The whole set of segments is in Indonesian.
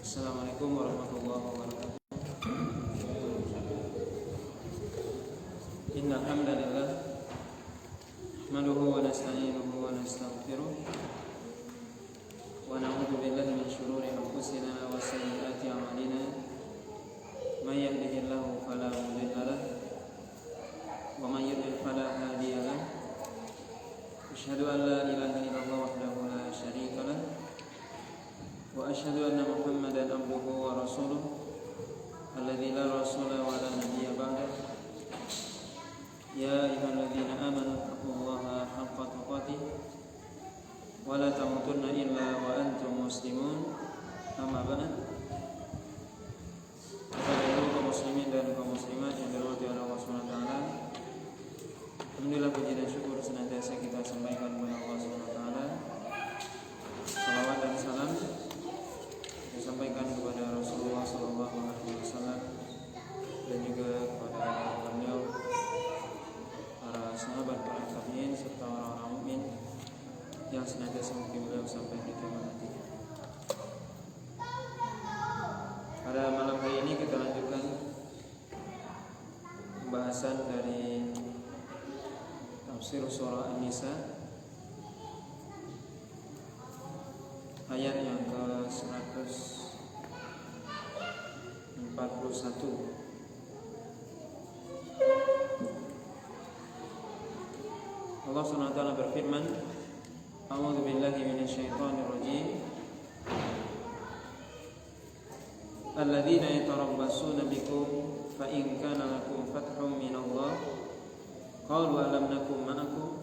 Assalamualaikum warahmatullahi wabarakatuh. Innal hamdalillah nahmaduhu wa nasta'inuhu wa nastaghfiruh wa na'udzu billahi min shururi anfusina wa sayyiati a'malina. May yahdihillahu fala mudilla lahu wa may yudlil fala hadiya lahu. Asyhadu an la ilaha illallah wahdahu la syarika lahu wa asyhadu anna Muhammadan abduhu wa rasuluh alladzi la rasula wa la nabiyya ba'dahu. Ya ayyuhalladzina amanu taqullaha haqqa tuqatih wa la tamutunna illa wa antum muslimun. Amma ba'd. Kepada kaum muslimin dan kaum muslimat yang dirahmati oleh Allah Subhanahu wa taala, alhamdulillah puji dan syukur senantiasa kita sampaikan kepada Allah Subhanahu wa taala. Salawat dan salam disampaikan kepada Rasulullah sallallahu alaihi wasallam dan juga kepada beliau, para sahabat, para tabi'in serta orang-orang mukmin yang senantiasa mengikuti beliau sampai di kiamat nanti. Pada malam hari ini kita lanjutkan pembahasan dari tafsir surah An-Nisa ayat yang ke-141. Allah Subhanahu wa taala berfirman, A'udzu billahi minasyaitonir rajim. Alladzina yatarabbasuna bikum fa in kana lakum fathun minallah qalu alam nakum ma'akum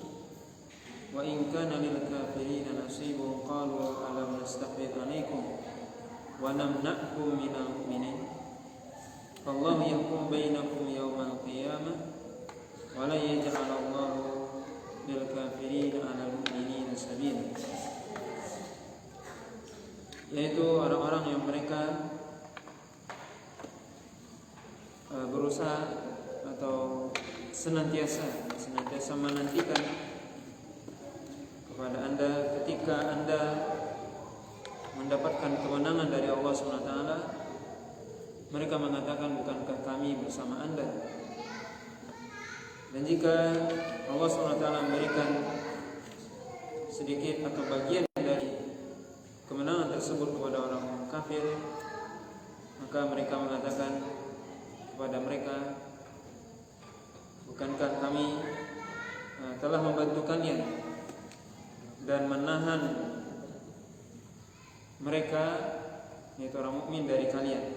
wa in kana lil kafirina nasibun qalu alam nastahwid 'alaikum wa namna'kum minal mu'minin fallahu yahkum bainakum yawmal qiyamah wa la yaj'alallahu lil kafirina 'alal mu'minina sabila. Yaitu orang-orang yang mereka berusaha atau senantiasa menantikan kepada Anda ketika Anda mendapatkan kemenangan dari Allah SWT. Mereka mengatakan, bukankah kami bersama Anda? Dan jika Allah SWT memberikan sedikit atau bagian dari kemenangan tersebut kepada orang kafir, maka mereka mengatakan kepada mereka, bukankah kami telah membantu kalian dan menahan mereka, yaitu orang mukmin, dari kalian.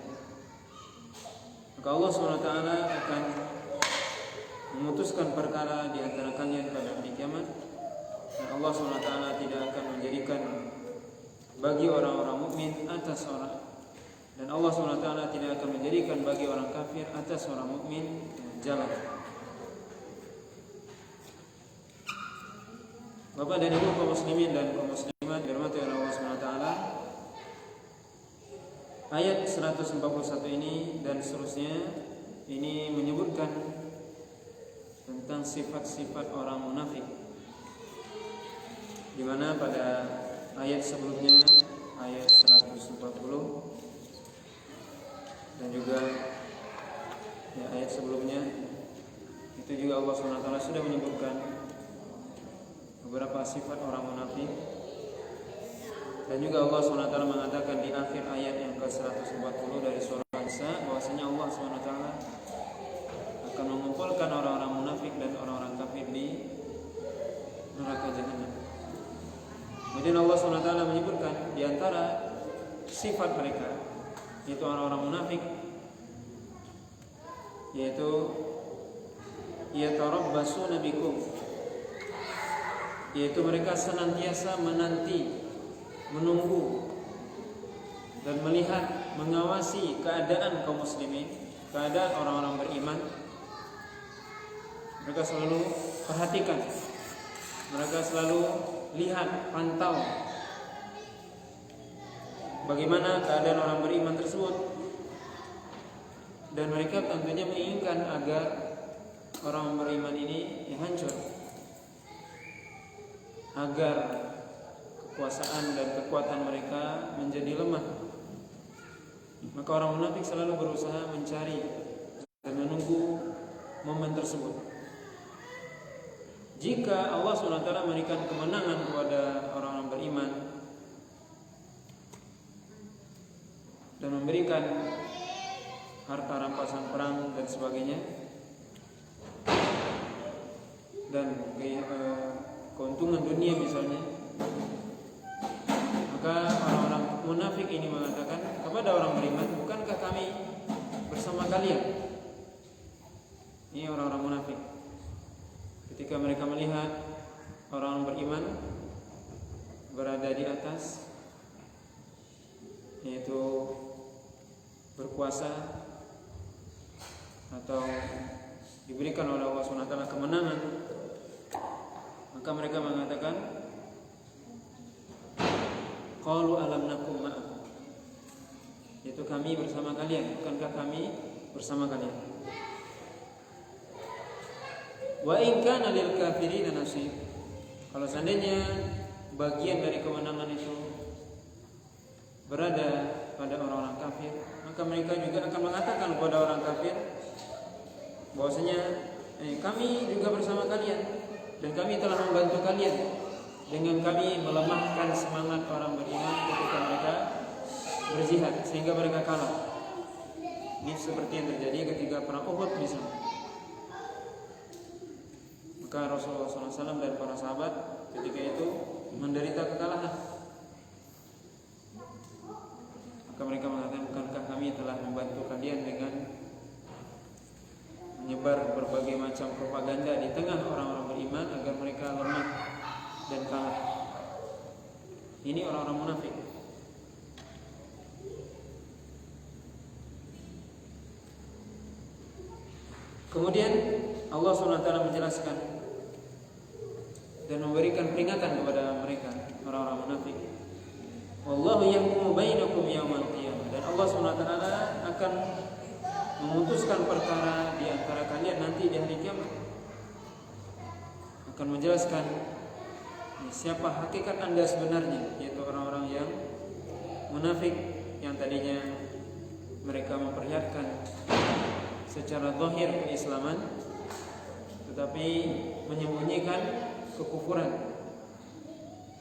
Maka Allah SWT akan memutuskan perkara di antara kalian pada hari kiamat, dan Allah SWT tidak akan menjadikan bagi orang-orang mukmin atas orang, dan Allah SWT tidak akan menjadikan bagi orang kafir atas orang mukmin jalan. Bapak dan Ibu kaum muslimin dan kaum muslimat dirahmati oleh Allah SWT, ayat 141 ini dan seterusnya ini menyebutkan tentang sifat-sifat orang munafik, di mana pada ayat sebelumnya, ayat 140 dan juga ayat sebelumnya itu juga Allah SWT sudah menyebutkan beberapa sifat orang munafik. Dan juga Allah SWT mengatakan di akhir ayat yang ke-140 dari surah An-Nisa bahwasanya Allah SWT akan mengumpulkan orang-orang munafik dan orang-orang kafir di neraka Jahannam. Kemudian Allah SWT menyebutkan di antara sifat mereka, yaitu orang-orang munafik, yaitu yatarabbasuna bikum, yaitu mereka senantiasa menanti, menunggu dan melihat, mengawasi keadaan kaum muslimin, keadaan orang-orang beriman. Mereka selalu perhatikan, mereka selalu lihat, pantau bagaimana keadaan orang beriman tersebut, dan mereka tentunya menginginkan agar orang beriman ini hancur, agar kekuasaan dan kekuatan mereka menjadi lemah, Maka orang munafik selalu berusaha mencari dan menunggu momen tersebut. Jika Allah SWT memberikan kemenangan kepada orang-orang beriman dan memberikan harta rampasan perang dan sebagainya, dan keuntungan dunia misalnya, maka orang-orang munafik ini mengatakan kepada orang beriman, bukankah kami bersama kalian? Ini orang-orang munafik. Ketika mereka melihat orang beriman berada di atas, yaitu berkuasa atau diberikan oleh Allah SWT kemenangan, maka mereka mengatakan, qalu alam nakum ma'akum, yaitu kami bersama kalian, bukankah kami bersama kalian? Wa in kana lil kafirin nasib, kalau seandainya bagian dari kemenangan itu berada pada orang-orang kafir, maka mereka juga akan mengatakan kepada orang kafir bahwasanya kami juga bersama kalian dan kami telah membantu kalian dengan kami melemahkan semangat orang beriman ketika mereka berjihad sehingga mereka kalah. Ini seperti yang terjadi ketika perang Uhud misalnya. Maka Rasulullah SAW dan para sahabat ketika itu menderita kekalahan. Maka mereka mengatakan, bukankah kami telah membantu kalian dengan menyebar berbagai macam propaganda di tengah orang-orang beriman agar mereka lemah dan kalah. Ini orang-orang munafik. Kemudian Allah SWT menjelaskan dan memberikan peringatan kepada mereka, orang-orang munafik. Wallahu yahkumu bainakum yaumal qiyamah, dan Allah SWT akan memutuskan perkara di antara kalian nanti di hari kiamat. Akan menjelaskan siapa hakikat Anda sebenarnya, yaitu orang-orang yang munafik yang tadinya mereka memperlihatkan secara zahir keislaman tetapi menyembunyikan kekufuran.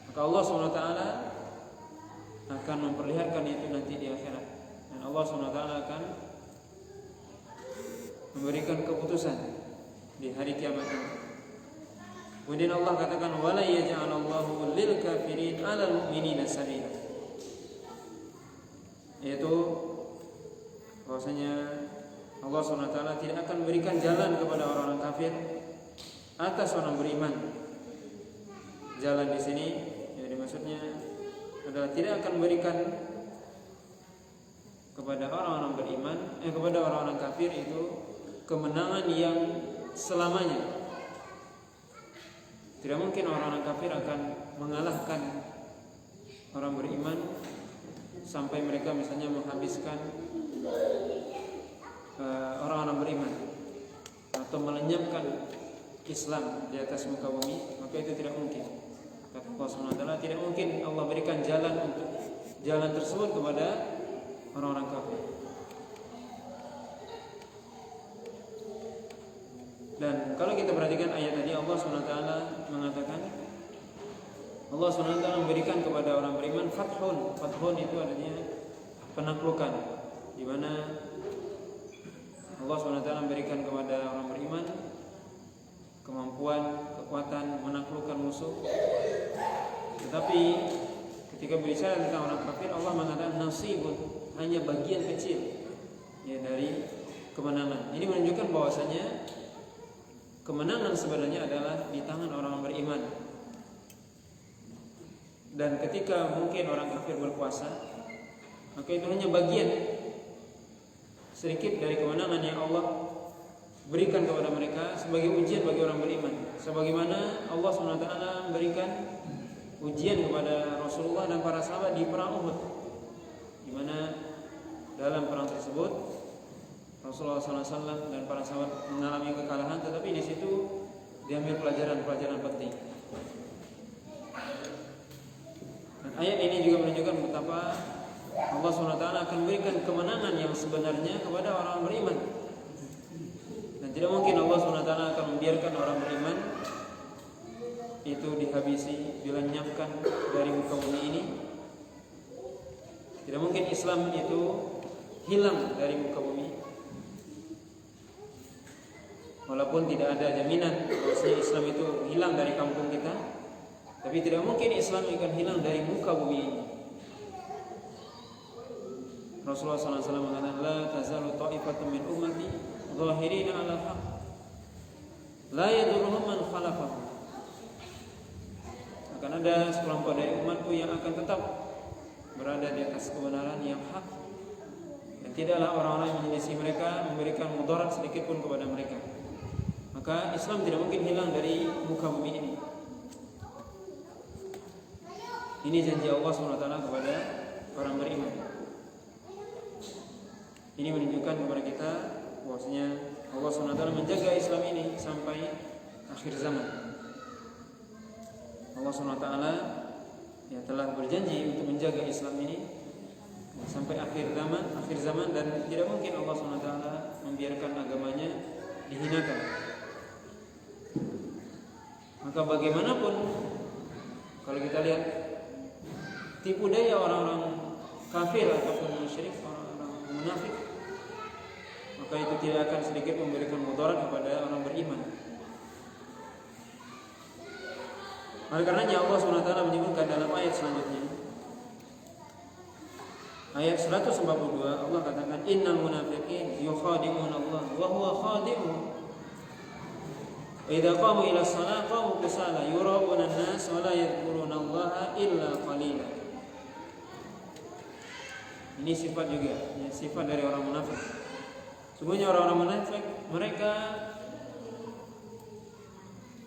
Maka Allah SWT akan memperlihatkan itu nanti di akhirat, dan Allah SWT akan memberikan keputusan di hari kiamat nanti. Kemudian Allah katakan, wala yaj'alallahu lil kafirin 'alal mu'minina sabila, yaitu bahwasanya Allah SWT tidak akan memberikan jalan kepada orang-orang kafir atas orang beriman. Jalan di sini, jadi maksudnya adalah tidak akan memberikan kepada orang-orang beriman, kepada orang-orang kafir itu kemenangan yang selamanya. Tidak mungkin orang-orang kafir akan mengalahkan orang beriman sampai mereka misalnya menghabiskan orang-orang beriman atau melenyapkan Islam di atas muka bumi, maka itu tidak mungkin. Kata Allah SWT, tidak mungkin Allah berikan jalan untuk jalan tersebut kepada orang-orang kafir. Dan kalau kita perhatikan ayat tadi, Allah SWT mengatakan, Allah SWT memberikan kepada orang beriman fathun. Fathun itu artinya penaklukan, di mana Allah SWT memberikan kepada orang beriman kemampuan, kekuatan menaklukkan musuh. Tetapi ketika berbicara tentang orang kafir, Allah mengatakan nasibun, hanya bagian kecil ya dari kemenangan. Ini menunjukkan bahwasanya kemenangan sebenarnya adalah di tangan orang beriman. Dan ketika mungkin orang kafir berkuasa, maka itu hanya bagian sedikit dari kemenangan yang Allah berikan kepada mereka sebagai ujian bagi orang beriman. Sebagaimana Allah SWT memberikan ujian kepada Rasulullah dan para sahabat di perang Uhud, di mana dalam perang tersebut Rasulullah SAW dan para sahabat mengalami kekalahan, tetapi di situ diambil pelajaran-pelajaran penting. Dan ayat ini juga menunjukkan betapa Allah SWT akan berikan kemenangan yang sebenarnya kepada orang beriman. Dan tidak mungkin Allah SWT akan membiarkan orang beriman itu dihabisi, dilenyapkan dari muka bumi ini. Tidak mungkin Islam itu hilang dari muka bumi. Walaupun tidak ada jaminan bahwasanya Islam itu hilang dari kampung kita, tapi tidak mungkin Islam akan hilang dari muka bumi ini. Rasulullah SAW mengatakan, la tazalu ta'ifatun min ummati zahirina 'ala al-haq la yadurruhum man khalafahum. Akan ada sekelompok dari umatku yang akan tetap berada di atas kebenaran yang hak, dan tidaklah orang-orang yang menyelisih mereka memberikan mudarat sedikit pun kepada mereka. Maka Islam tidak mungkin hilang dari muka bumi ini. Ini janji Allah SWT kepada orang beriman. Ini menunjukkan kepada kita bahwasanya Allah SWT menjaga Islam ini sampai akhir zaman. Allah SWT ya telah berjanji untuk menjaga Islam ini sampai akhir zaman, dan tidak mungkin Allah SWT membiarkan agamanya dihinakan. Maka bagaimanapun kalau kita lihat tipu daya orang-orang kafir ataupun musyrik, orang-orang munafik, maka itu tidak akan sedikit memberikan mudarat kepada orang beriman. Oleh karenanya Allah SWT menyebutkan dalam ayat selanjutnya, ayat 142, Allah katakan, innal munafiqin yukhadi'un Allah wa huwa khadi'uhum wa idza qamu ila shalah qamu kusala yura'una an-nas wa la yadhkuruna Allah illa qalila. Ini sifat juga, ya, sifat dari orang munafik. Sungguhnya orang-orang munafik, mereka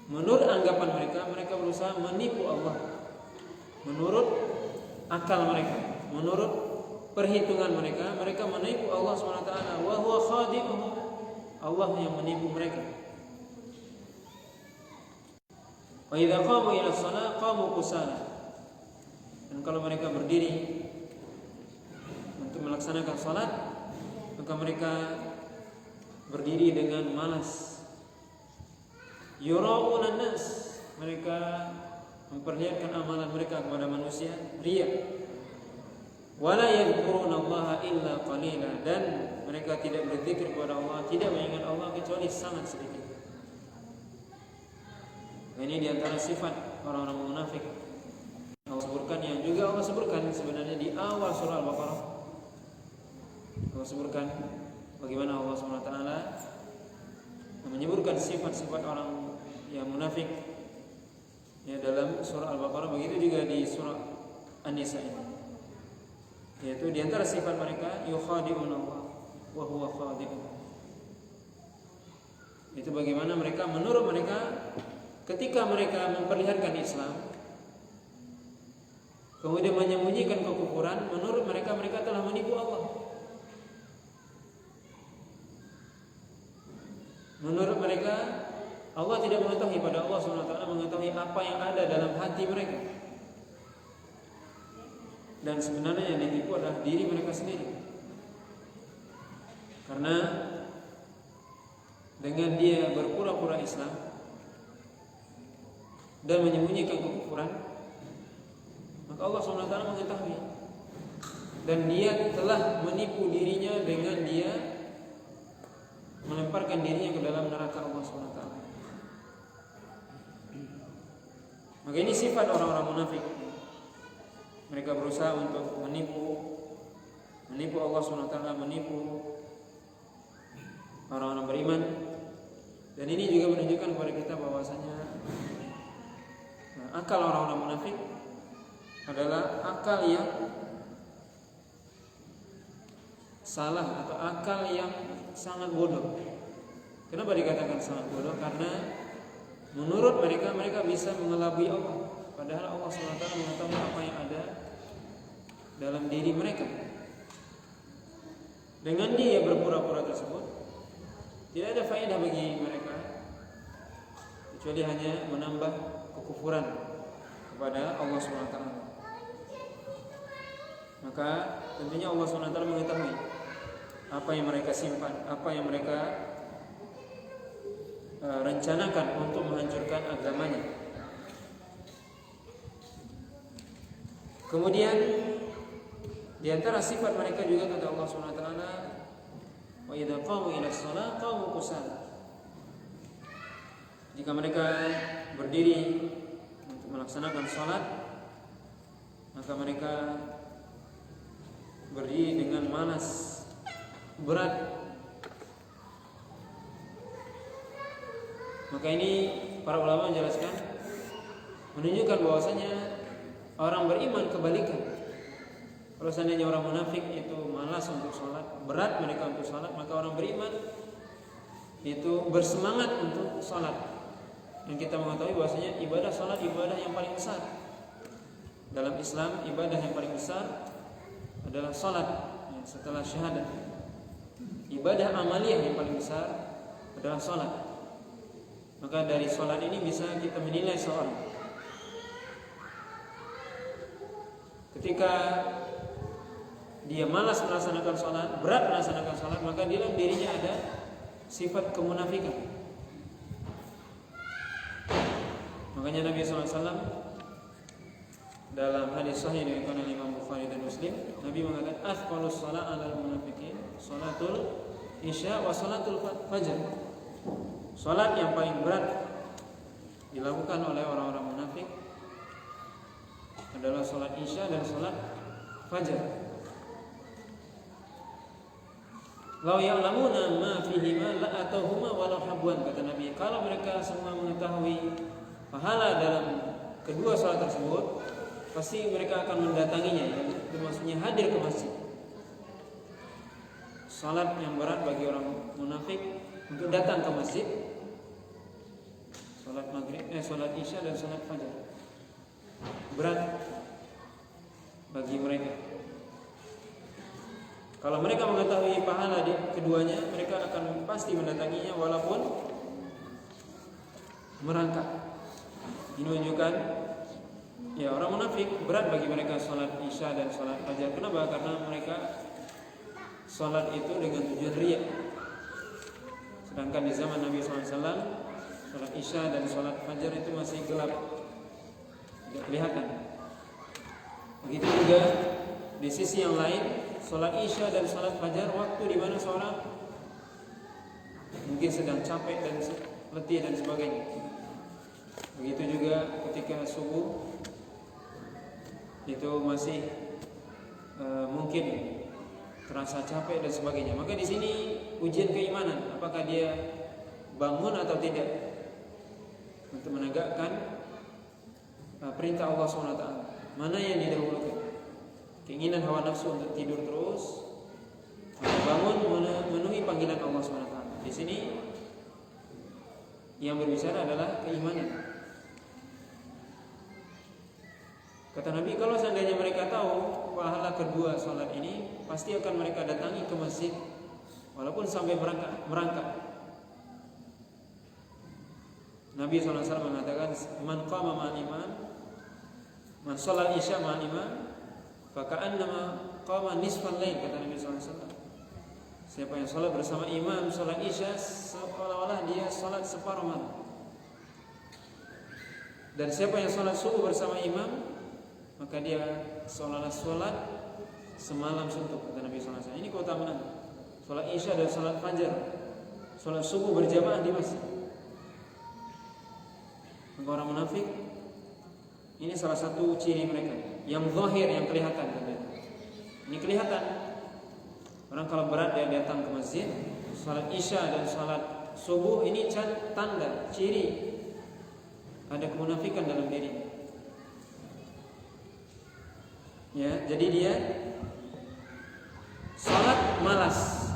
menurut anggapan mereka berusaha menipu Allah. Menurut akal mereka, menurut perhitungan mereka menipu Allah SWT. Wa huwa khadi'uhum, Allah yang menipu mereka. Wa idza qamu ila shalah qamu kusala. Dan kalau mereka berdiri untuk melaksanakan salat, maka mereka berdiri dengan malas. Yura'una an-nas, mereka memperlihatkan amalan mereka kepada manusia, riya. Wala yadhkuruna Allah illa qalila, dan mereka tidak berzikir kepada Allah, tidak mengingat Allah kecuali sangat sedikit. Ini diantara sifat orang-orang munafik Allah sebutkan, yang juga Allah sebutkan sebenarnya di awal surah Al-Baqarah. Allah sebutkan bagaimana Allah SWT menyebutkan sifat-sifat orang yang munafik ya dalam surah Al-Baqarah, begitu juga di surah An-Nisa ini. Yaitu di antara sifat mereka yukhadi'un Allah wa huwa khadi'un. Itu bagaimana mereka, menurut mereka, ketika mereka memperlihatkan Islam kemudian menyembunyikan kekufuran, menurut mereka telah menipu Allah. Menurut mereka Allah tidak mengetahui, pada Allah SWT mengetahui apa yang ada dalam hati mereka. Dan sebenarnya yang ditipu adalah diri mereka sendiri. Karena dengan dia berpura-pura Islam dan menyembunyikan kekufuran, maka Allah SWT mengetahui, dan dia telah menipu dirinya dengan dia melemparkan dirinya ke dalam neraka Allah SWT. Maka ini sifat orang-orang munafik. Mereka berusaha untuk menipu Allah SWT, menipu orang-orang beriman. Dan ini juga menunjukkan kepada kita bahwasanya akal orang-orang munafik adalah akal yang salah atau akal yang sangat bodoh. Kenapa dikatakan sangat bodoh? Karena menurut mereka bisa mengelabui Allah, padahal Allah SWT mengetahui apa yang ada dalam diri mereka. Dengan dia berpura-pura tersebut, tidak ada faedah bagi mereka kecuali hanya menambah kekufuran kepada Allah SWT. Maka maka tentunya Allah SWT mengetahui apa yang mereka simpan, apa yang mereka rencanakan untuk menghancurkan agamanya. Kemudian di antara sifat mereka juga kata Allah SWT, wa idza qamu ila shalah qamu kusala. Jika mereka berdiri untuk melaksanakan salat, maka mereka berdiri dengan malas, berat. Maka ini para ulama menjelaskan, menunjukkan bahwasanya orang beriman kebalikan. Kalau seandainya orang munafik itu malas untuk sholat, berat mereka untuk sholat, maka orang beriman itu bersemangat untuk sholat. Yang kita mengetahui bahwasanya ibadah sholat ibadah yang paling besar dalam Islam. Ibadah yang paling besar adalah sholat, setelah syahadat. Ibadah amaliyah yang paling besar adalah sholat. Maka dari sholat ini bisa kita menilai seorang. Ketika dia malas melaksanakan sholat, berat melaksanakan sholat, maka di dalam dirinya ada sifat kemunafikan. Makanya Nabi SAW dalam hadis sahih diriwayatkan oleh Imam Bukhari dan Muslim, Nabi mengatakan athqalus shalah 'alal munafiqin shalatul isya wa shalatul fajr. Salat yang paling berat dilakukan oleh orang-orang munafik adalah salat isya dan salat fajar. Lau ya'lamuna ma fihima la atauhuma walau habwan, kata Nabi. Kalau mereka semua mengetahui pahala dalam kedua salat tersebut, pasti mereka akan mendatanginya, itu maksudnya hadir ke masjid. Salat yang berat bagi orang munafik untuk datang ke masjid, salat maghrib, salat isya dan salat fajar, berat bagi mereka. Kalau mereka mengetahui pahala di keduanya, mereka akan pasti mendatanginya walaupun merangkak. Ini menunjukkan ya orang munafik berat bagi mereka salat isya dan salat fajar. Kenapa? Karena mereka salat itu dengan tujuan riya. Sedangkan di zaman Nabi SAW, salat isya dan salat fajar itu masih gelap, tidak kelihatan. Begitu juga di sisi yang lain, salat isya dan salat fajar waktu di mana seorang mungkin sedang capek dan letih dan sebagainya. Begitu juga ketika subuh itu masih mungkin terasa capek dan sebagainya. Maka di sini ujian keimanan, apakah dia bangun atau tidak untuk menegakkan perintah Allah SWT. Mana yang didahulukan? Keinginan hawa nafsu untuk tidur terus, bangun memenuhi panggilan Allah SWT. Di sini yang berbicara adalah keimanan. Kata Nabi, kalau seandainya mereka tahu pahala kedua salat ini, pasti akan mereka datangi ke masjid walaupun sampai merangkak. Nabi SAW mengatakan, man qama ma'al imam, man sholal isya ma'al imam, faka'annama qama nisfal lail, kata Nabi SAW. Siapa yang salat bersama imam salat isya, seolah-olah dia salat separuh malam. Dan siapa yang salat subuh bersama imam, maka dia seolah-olah salat semalam suntuk, kata Nabi SAW. Ini keutamaan salat isya dan salat fajar, salat subuh berjamaah di masjid. Maka orang munafik ini salah satu ciri mereka yang zahir, yang kelihatan. Ini kelihatan. Orang kalau berat dia datang ke masjid, salat isya dan salat subuh, ini tanda, ciri ada kemunafikan dalam diri. Ya, jadi dia salat malas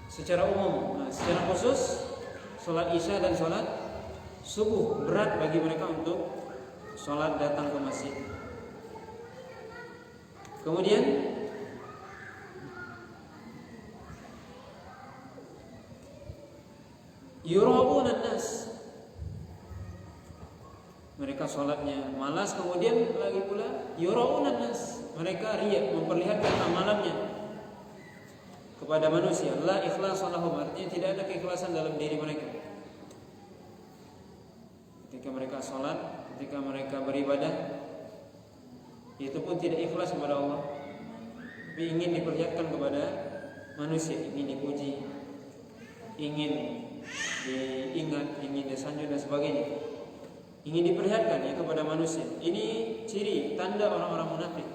secara umum. Nah, secara khusus salat isya dan salat subuh berat bagi mereka untuk salat datang ke masjid. Kemudian yura'una nas, mereka sholatnya malas, kemudian lagi pula yuraunan nas, mereka riya, memperlihatkan amalannya kepada manusia. La ikhlas lahum, artinya tidak ada keikhlasan dalam diri mereka. Ketika mereka sholat, ketika mereka beribadah, itu pun tidak ikhlas kepada Allah, tapi ingin diperlihatkan kepada manusia, ingin dipuji, ingin diingat, ingin disanjung dan sebagainya, ingin diperlihatkan ya kepada manusia. Ini ciri tanda orang-orang munafik.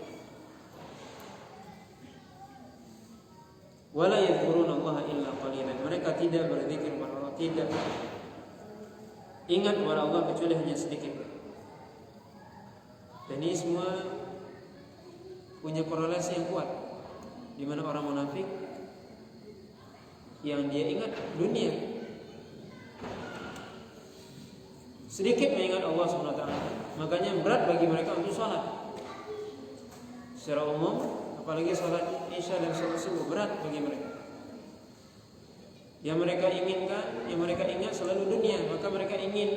Wala yadhkurunallaha illa qalilan, mereka tidak berzikir kepada Allah, tidak ingat kepada Allah kecuali hanya sedikit. Dan ini semua punya korelasi yang kuat, di mana orang munafik yang dia ingat dunia, sedikit mengingat Allah SWT. Makanya berat bagi mereka untuk sholat secara umum, apalagi sholat isya dan sholat subuh, berat bagi mereka. Yang mereka inginkan, yang mereka ingat selalu dunia, maka mereka ingin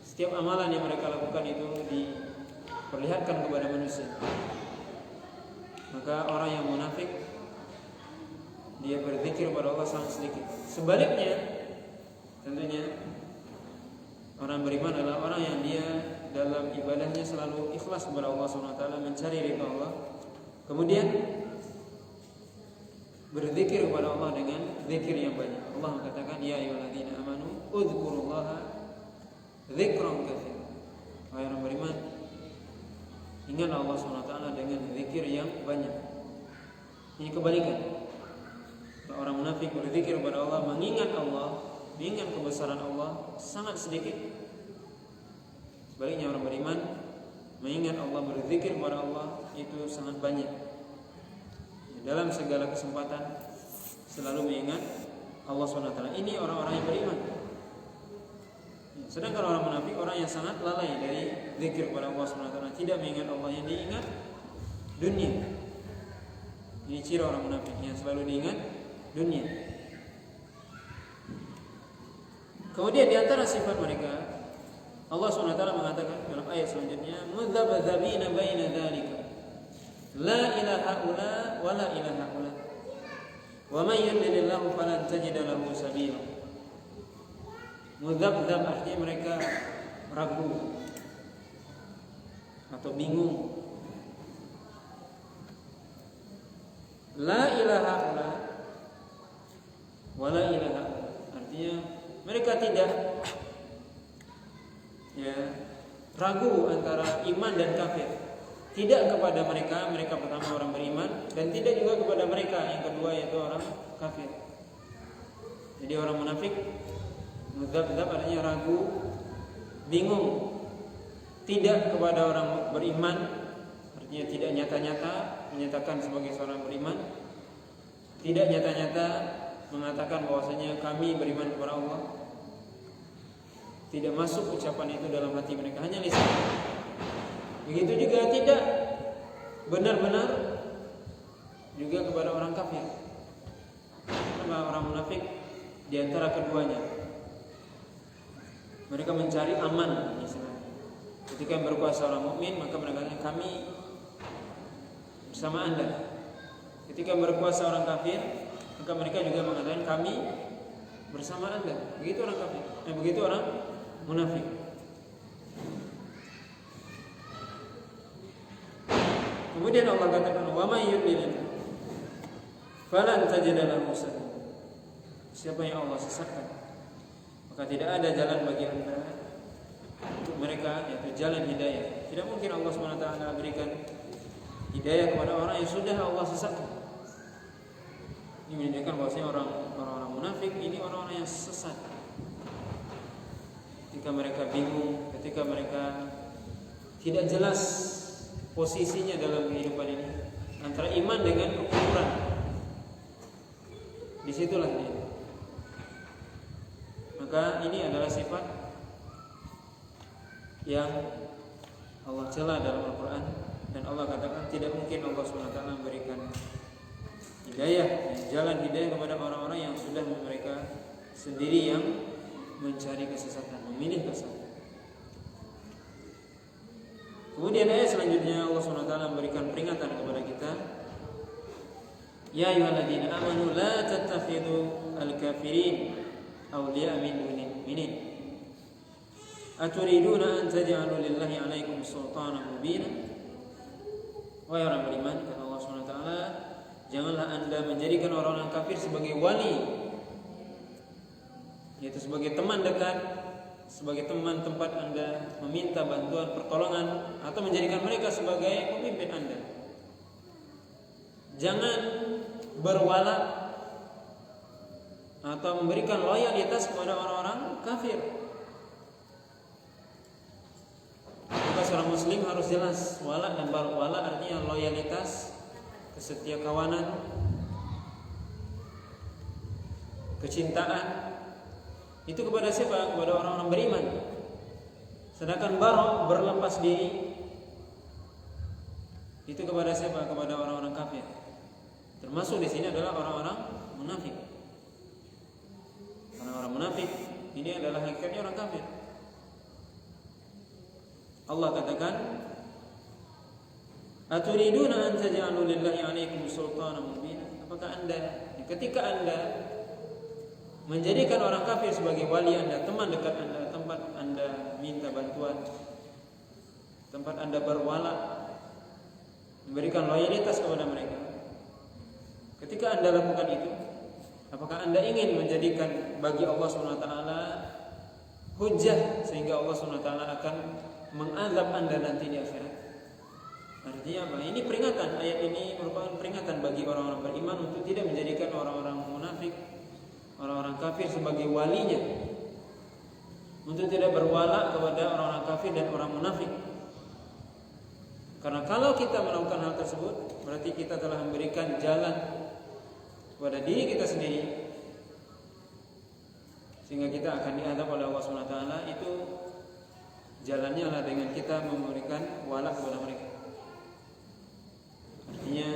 setiap amalan yang mereka lakukan itu diperlihatkan kepada manusia. Maka orang yang munafik, dia berzikir kepada Allah sangat sedikit. Sebaliknya, tentunya orang beriman adalah orang yang dia dalam ibadahnya selalu ikhlas kepada Allah SWT, mencari ridha Allah. Kemudian berzikir kepada Allah dengan zikir yang banyak. Allah mengatakan, ya ayyuhalladzina amanu udzukurullaha dzikran katsiran. Wahai orang beriman, ingat Allah SWT dengan zikir yang banyak. Ini kebalikan. Orang munafik berzikir kepada Allah, mengingat Allah, mengingat kebesaran Allah sangat sedikit. Sebaliknya orang beriman mengingat Allah, berzikir kepada Allah itu sangat banyak. Dalam segala kesempatan selalu mengingat Allah SWT. Ini orang-orang yang beriman. Sedangkan orang munafik, orang yang sangat lalai dari zikir kepada Allah SWT, tidak mengingat Allah, yang diingat dunia. Ini ciri orang munafik yang selalu diingat dunia. Kemudian di antara sifat mereka, Allah SWT mengatakan dalam ayat selanjutnya, mudzabdzabina baina dzalika, la ilaha illa wa la ilaha illa, wa may yudlilillahu falan tajida lahu sabila. Mudzabdzab artinya mereka ragu atau bingung. La ilaha illa wa la ilaha illa, artinya mereka tidak ragu antara iman dan kafir. Tidak kepada mereka pertama orang beriman, dan tidak juga kepada mereka yang kedua yaitu orang kafir. Jadi orang munafik, mudzabdzab artinya ragu, bingung. Tidak kepada orang beriman, artinya tidak nyata-nyata menyatakan sebagai seorang beriman. Tidak nyata-nyata mengatakan bahwasanya kami beriman kepada Allah. Tidak masuk ucapan itu dalam hati mereka, hanya lisan. Begitu juga tidak benar-benar juga kepada orang kafir. Karena orang munafik di antara keduanya, mereka mencari aman. Ketika berkuasa orang mukmin, maka mereka katakan kami bersama Anda. Ketika berkuasa orang kafir, maka mereka juga mengatakan kami bersama Anda. Begitu orang kafir. Begitu orang munafik. Kemudian Allah katakan, wa may yudlil falan tajida lahu sabila. Siapa yang Allah sesatkan, maka tidak ada jalan bagi Anda untuk mereka, yaitu jalan hidayah. Tidak mungkin Allah SWT berikan hidayah kepada orang yang sudah Allah sesatkan. Ini menunjukkan bahwasanya orang-orang munafik ini orang-orang yang sesat. Ketika mereka bingung, ketika mereka tidak jelas posisinya dalam kehidupan ini antara iman dengan kekufuran, disitulah dia. Maka ini adalah sifat yang Allah cela dalam Al-Quran, dan Allah katakan tidak mungkin Allah SWT memberikan hidayah, jalan hidayah kepada orang-orang yang sudah mereka sendiri yang mencari kesesatan, memilih kesesatan. Kemudian ayat selanjutnya Allah SWT memberikan peringatan kepada kita, ya ayyuhalladzina amanu la tattakhidhu al-kafirin awliya min dunil mu'minin aturiduna an taj'alu lillahi 'alaikum sultanan mubina. Wahai orang beriman, kata Allah SWT, janganlah anda menjadikan orang-orang kafir sebagai wali, yaitu sebagai teman dekat, sebagai teman tempat anda meminta bantuan pertolongan, atau menjadikan mereka sebagai pemimpin anda. Jangan berwala atau memberikan loyalitas kepada orang-orang kafir. Maka seorang muslim harus jelas wala dan bara. Wala artinya loyalitas, kesetiakawanan, kecintaan. Itu kepada siapa? Kepada orang-orang beriman. Sedangkan bara, berlepas diri, itu kepada siapa? Kepada orang-orang kafir. Termasuk di sini adalah orang-orang munafik. Karena orang munafik ini adalah hakikatnya orang kafir. Allah katakan, aturiduna an taj'alu lillahi 'alaikum sultanan mubina. Apakah anda, ketika anda menjadikan orang kafir sebagai wali anda, teman dekat anda, tempat anda minta bantuan, tempat anda berwala, memberikan loyalitas kepada mereka, ketika anda lakukan itu, apakah anda ingin menjadikan bagi Allah SWT hujjah sehingga Allah SWT akan mengazab anda nanti di akhirat? Artinya apa? Ini peringatan. Ayat ini merupakan peringatan bagi orang-orang beriman untuk tidak menjadikan orang-orang munafik, orang-orang kafir sebagai walinya, untuk tidak berwala kepada orang-orang kafir dan orang munafik. Karena kalau kita melakukan hal tersebut, berarti kita telah memberikan jalan kepada diri kita sendiri, sehingga kita akan diadab oleh Allah SWT. Itu jalannya adalah dengan kita memberikan wala kepada mereka. Artinya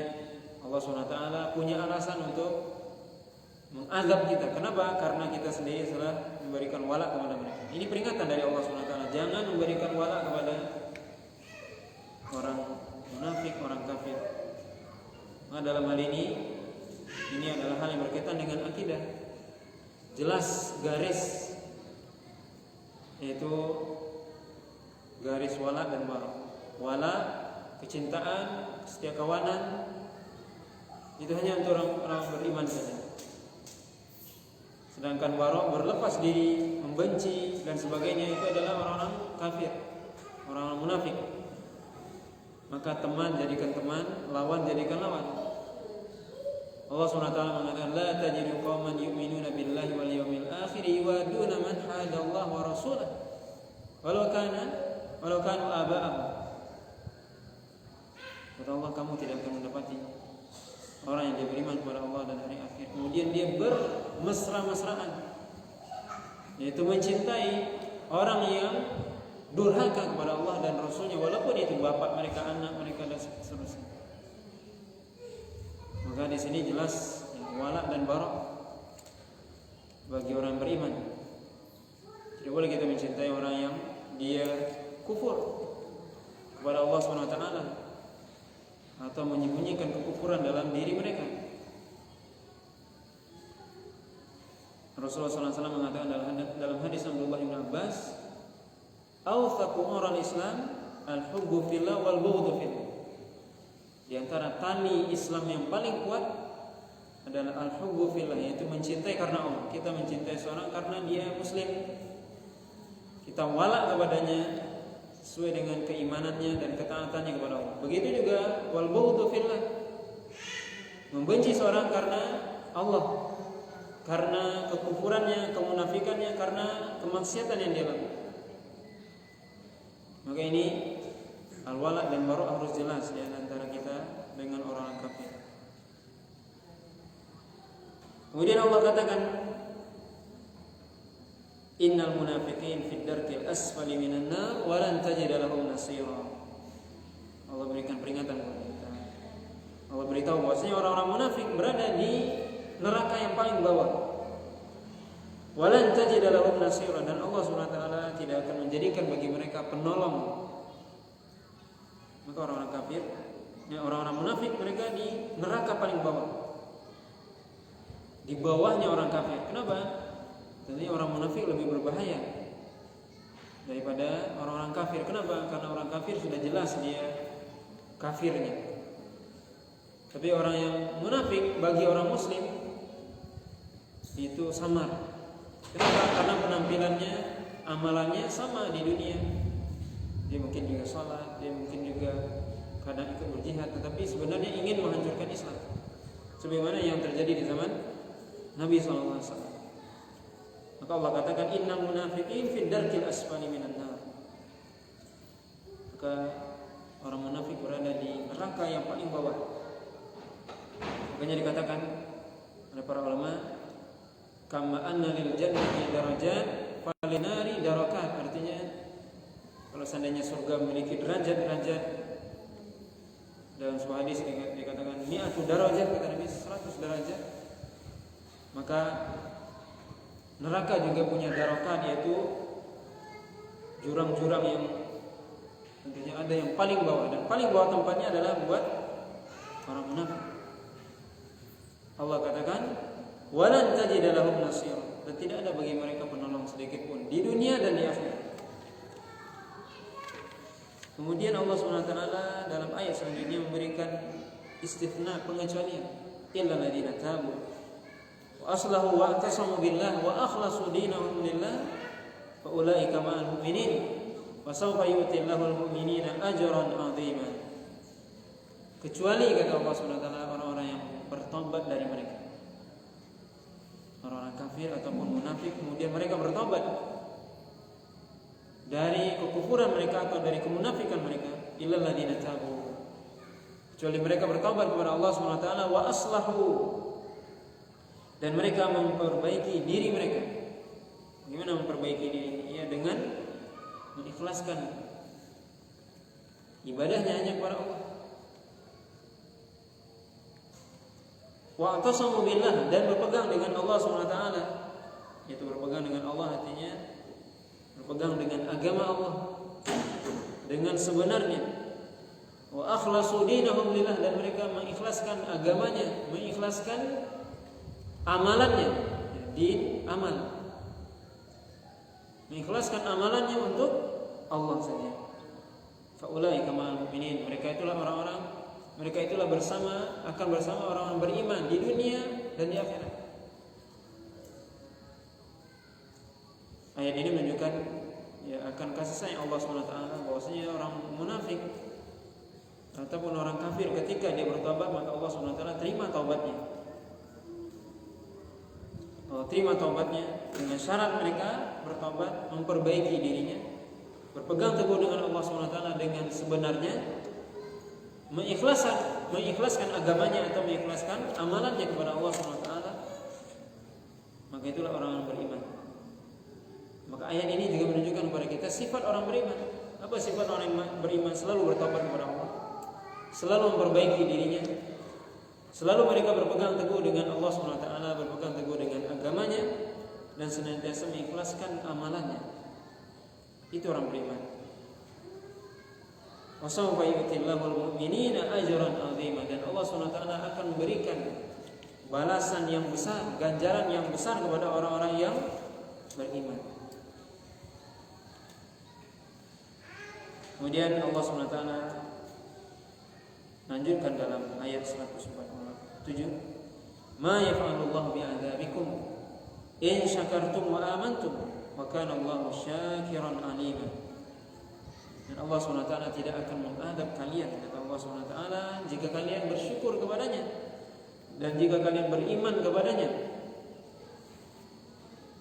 Allah SWT punya alasan untuk mengazab kita. Kenapa? Karena kita sendiri telah memberikan wala kepada mereka. Ini peringatan dari Allah SWT. Jangan memberikan wala kepada orang munafik, orang kafir. Nah, dalam hal ini adalah hal yang berkaitan dengan akidah. Jelas garis, yaitu garis wala dan bara. Wala, kecintaan, kesetiakawanan, itu hanya untuk orang beriman saja. Sedangkan bara, berlepas diri, membenci dan sebagainya, itu adalah orang-orang kafir, orang-orang munafik. Maka teman jadikan teman, lawan jadikan lawan. Allah SWT mengatakan, la tajidu qauman yu'minuna billahi wal yawmil akhir yuwaduna man hadallaha wa rasulahu walau kanu aba'ahum. Kata Allah, kamu tidak akan mendapati orang yang dia beriman kepada Allah dan hari akhir, kemudian dia bermesra-mesraan, yaitu mencintai orang yang durhaka kepada Allah dan Rasulnya, walaupun itu bapak mereka, anak mereka, dan seterusnya. Maka di sini jelas wala dan bara bagi orang beriman. Tidak boleh kita mencintai orang yang dia kufur kepada Allah SWT atau menyembunyikan kekufuran dalam diri mereka. Rasulullah SAW mengatakan dalam hadis Abdullah bin Abbas, awthaqu ural Islam al-hubbu fillah wal bughdhu fillah. Di antara tali Islam yang paling kuat adalah al-hubbu fillah, yaitu mencintai karena Allah. Kita mencintai seorang karena dia muslim, kita wala kepadanya sesuai dengan keimanannya dan ketaatannya kepada Allah. Begitu juga wal bughdhu fillah, membenci seorang karena Allah, karena kekufurannya, kemunafikannya, karena kemaksiatan yang dia lakukan. Maka ini al-wala dan bara harus jelas di antara kita dengan orang kafir. Kemudian Allah katakan, innal munafiqin fid darkil asfali minan nar wa lan tajida lahum nasira. Allah berikan peringatan kepada kita. Allah beritahu bahwasanya orang-orang munafik berada di neraka yang paling bawah. Wa lan tajida lahum nasira, dan Allah SWT tidak akan menjadikan bagi mereka penolong Maka orang-orang kafir, orang-orang munafik, mereka di neraka paling bawah, di bawahnya orang kafir. Kenapa? Tentunya orang munafik lebih berbahaya daripada orang-orang kafir. Kenapa? Karena orang kafir sudah jelas dia kafirnya. Tapi orang yang munafik bagi orang muslim itu samar. Kenapa? Karena penampilannya, amalannya sama di dunia. Dia mungkin juga salat, dia mungkin juga kadang ikut berjihad, tetapi sebenarnya ingin menghancurkan Islam. Sebagaimana yang terjadi di zaman Nabi SAW. Maka Allah katakan innal munafiqin fid darkil asfali minan nar. Maka orang munafik berada di neraka yang paling bawah. Makanya dikatakan oleh para ulama, kama anna lil jannati darajat falinari darakat. Artinya kalau seandainya surga memiliki derajat-derajat, dalam sebuah hadis dikatakan mi'atu darajat, kata Nabi 100 derajat, maka neraka juga punya darakat, yaitu jurang-jurang yang tentunya ada yang paling bawah, dan paling bawah tempatnya adalah buat orang munafik. Allah katakan walan tajida lahum nasir, dan tidak ada bagi mereka penolong sedikit pun di dunia dan di akhirat. Kemudian Allah SWT dalam ayat selanjutnya memberikan istithna, pengecualian, illa alladziina tabu wa aslahu wa atasamu billah wa akhlasu dinahum lillah fa ulaika ma'al mu'minin wa sawfa yu'tillahul mu'minina ajran 'aziman. Kecuali, kata Allah SWT, orang-orang yang bertobat dari mereka, orang-orang kafir ataupun munafik, kemudian mereka bertobat dari kekufuran mereka atau dari kemunafikan mereka, illal ladzina tabu, kecuali mereka bertobat kepada Allah SWT, wa aslahu, dan mereka memperbaiki diri mereka. Bagaimana memperbaiki diri? Ya, dengan mengikhlaskan ibadahnya hanya kepada Allah. Wa atasamu billah, dan berpegang dengan Allah SWT, yaitu berpegang dengan Allah artinya berpegang dengan agama Allah dengan sebenarnya. Wa akhlasu dinahum lillah, dan mereka mengikhlaskan agamanya, mengikhlaskan amalannya, din, amal, mengikhlaskan amalannya untuk Allah saja. Fa ulaika ma'al mu'minin, mereka itulah orang-orang, mereka itulah akan bersama orang-orang beriman di dunia dan di akhirat. Ayat ini menunjukkan ya akan kasih sayang Allah SWT, bahwasanya orang munafik ataupun orang kafir ketika dia bertobat, maka Allah SWT terima taubatnya. Allah terima taubatnya dengan syarat mereka bertobat, memperbaiki dirinya, berpegang teguh dengan Allah SWT dengan sebenarnya, mengikhlaskan agamanya atau mengikhlaskan amalannya kepada Allah SWT. Maka itulah orang yang beriman. Maka ayat ini juga menunjukkan kepada kita sifat orang beriman. Apa sifat orang beriman? Selalu bertobat kepada Allah, selalu memperbaiki dirinya, selalu mereka berpegang teguh dengan Allah SWT, berpegang teguh dengan agamanya, dan senantiasa mengikhlaskan amalannya. Itu orang beriman. Wa sawfa yu'tillahul mu'minina ajran 'azima, dan Allah SWT akan memberikan balasan yang besar, ganjaran yang besar kepada orang-orang yang beriman. Kemudian Allah SWT lanjutkan dalam ayat 147, ma yaf'alullahu bi'adzabikum in syakartum wa amantum wa kana Allahu syakiran alima. Dan Allah SWT tidak akan mengadab kalian, kata Allah SWT, jika kalian bersyukur kepadanya dan jika kalian beriman kepadanya.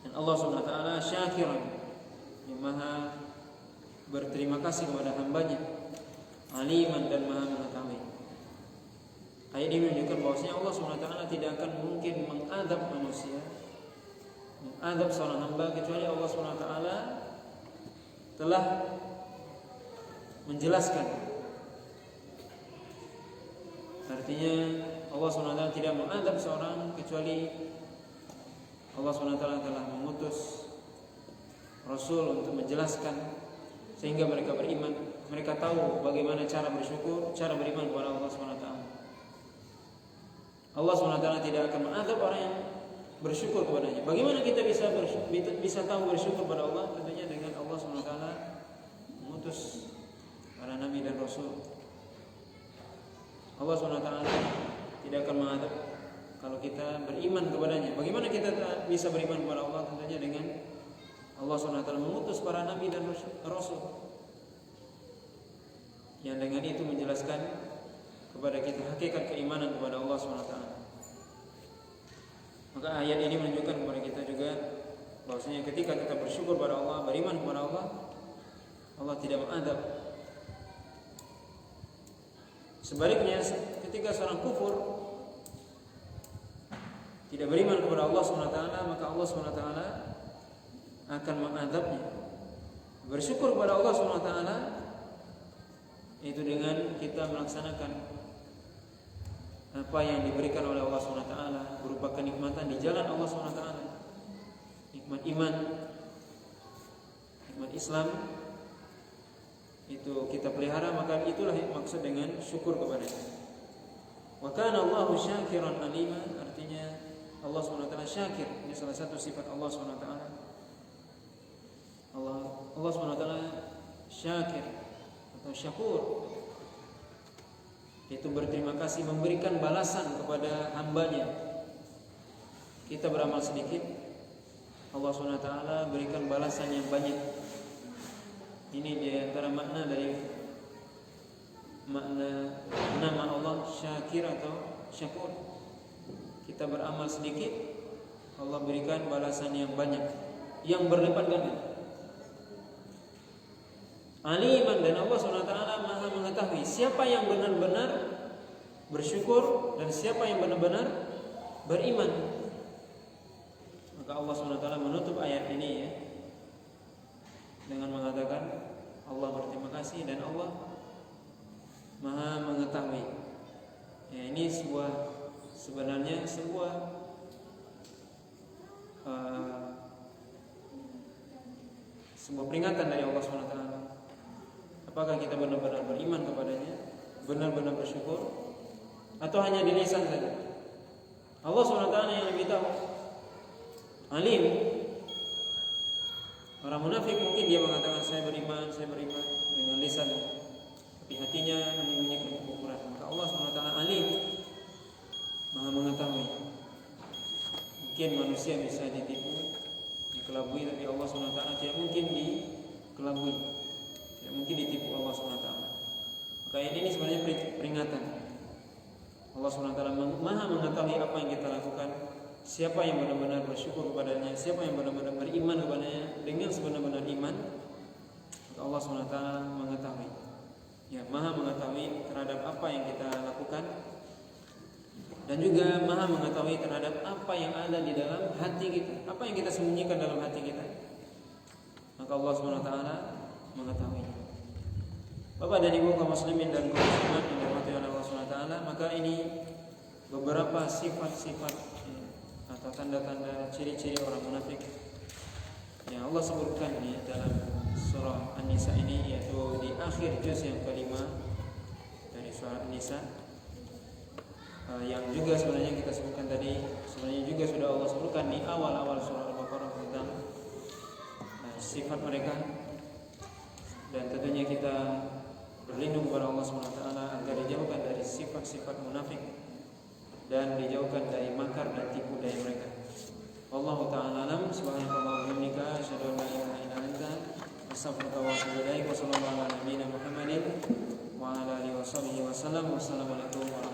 Dan Allah SWT syakiran, yang maha berterima kasih kepada hambanya, aliman, dan maha mengetahui. Ayat ini menunjukkan bahwasanya Allah SWT tidak akan mungkin mengadab manusia, mengadab seorang hamba, kecuali Allah SWT telah menjelaskan. Artinya Allah SWT tidak mengadab seorang kecuali Allah SWT telah mengutus Rasul untuk menjelaskan sehingga mereka beriman. mereka tahu bagaimana cara bersyukur, cara beriman kepada Allah SWT. Allah SWT tidak akan mengadab orang yang bersyukur kepadanya. Bagaimana kita bisa tahu bersyukur kepada Allah? Tentunya dengan Allah SWT mengutus para nabi dan rasul. Allah SWT tidak akan mengadab kalau kita beriman kepadanya. Bagaimana kita bisa beriman kepada Allah? Tentunya dengan Allah SWT mengutus para nabi dan rasul, yang dengan itu menjelaskan kepada kita hakikat keimanan kepada Allah SWT. Maka ayat ini menunjukkan kepada kita juga bahwasanya ketika kita bersyukur kepada Allah, beriman kepada Allah, Allah tidak mengadab. Sebaliknya, ketika seorang kufur, tidak beriman kepada Allah SWT, maka Allah SWT akan mengadabnya. Bersyukur kepada Allah SWT itu dengan kita melaksanakan apa yang diberikan oleh Allah SWT berupa kenikmatan di jalan Allah SWT, nikmat iman, nikmat Islam, itu kita pelihara, maka itulah maksud dengan syukur kepadanya. Wa kana Allahu syakiran alima, artinya Allah SWT syakir. Ini salah satu sifat Allah SWT. Allah SWT syakir atau syakur, itu berterima kasih, memberikan balasan kepada hambanya. Kita beramal sedikit, Allah SWT berikan balasan yang banyak. Ini di antara makna dari makna nama Allah Syakir atau Syakur. Kita beramal sedikit, Allah berikan balasan yang banyak, yang berlipat ganda. Aliman, dan Allah SWT Maha mengetahui siapa yang benar-benar bersyukur dan siapa yang benar-benar beriman. Maka Allah SWT menutup ayat ini ya dengan mengatakan Allah berterima kasih dan Allah Maha mengetahui. Ya, ini sebenarnya sebuah peringatan dari Allah SWT. Apakah kita benar-benar beriman kepadanya, benar-benar bersyukur, atau hanya di lisan saja? Allah SWT yang lebih tahu. Alim. Orang munafik mungkin dia mengatakan saya beriman dengan lisan, tapi hatinya menyembunyikan kekufuran. Maka Allah SWT alim, Maha mengetahui. Mungkin manusia bisa ditipu, dikelabui, tapi Allah SWT tidak mungkin dikelabui, tidak mungkin ditipu Allah SWT. Maka ini sebenarnya peringatan. Allah SWT Maha mengetahui apa yang kita lakukan, siapa yang benar-benar bersyukur kepadanya, siapa yang benar-benar beriman kepadanya dengan sebenar-benar iman. Maka Allah SWT mengetahui, ya, Maha mengetahui terhadap apa yang kita lakukan, dan juga Maha mengetahui terhadap apa yang ada di dalam hati kita, apa yang kita sembunyikan dalam hati kita. Maka Allah SWT mengetahui. Bapak dan Ibu kaum muslimin dan kaum muslimat yang dirahmati oleh Allah SWT, maka ini beberapa sifat-sifat atau tanda-tanda ciri-ciri orang munafik yang Allah sebutkan di dalam surah An-Nisa ini, yaitu di akhir juz yang kelima dari surah An-Nisa, yang juga sebenarnya kita sebutkan tadi, sebenarnya juga sudah Allah sebutkan di awal-awal surah Al-Baqarah tentang sifat mereka. Dan tentunya kita berlindung kepada Allah SWT agar dijauhkan dari sifat-sifat munafik dan dijauhkan dari makar dan tipu daya mereka. Wallahu ta'ala alam. Subhanallahi wa bihamdihi, asyhadu an la ilaha illa anta, astaghfiruka wa atubu ilaik. Wa sallallahu ala nabiyyina Muhammadin wa ala alihi wa sahbihi wa sallam. Wassalamualaikum warahmatullahi wabarakatuh.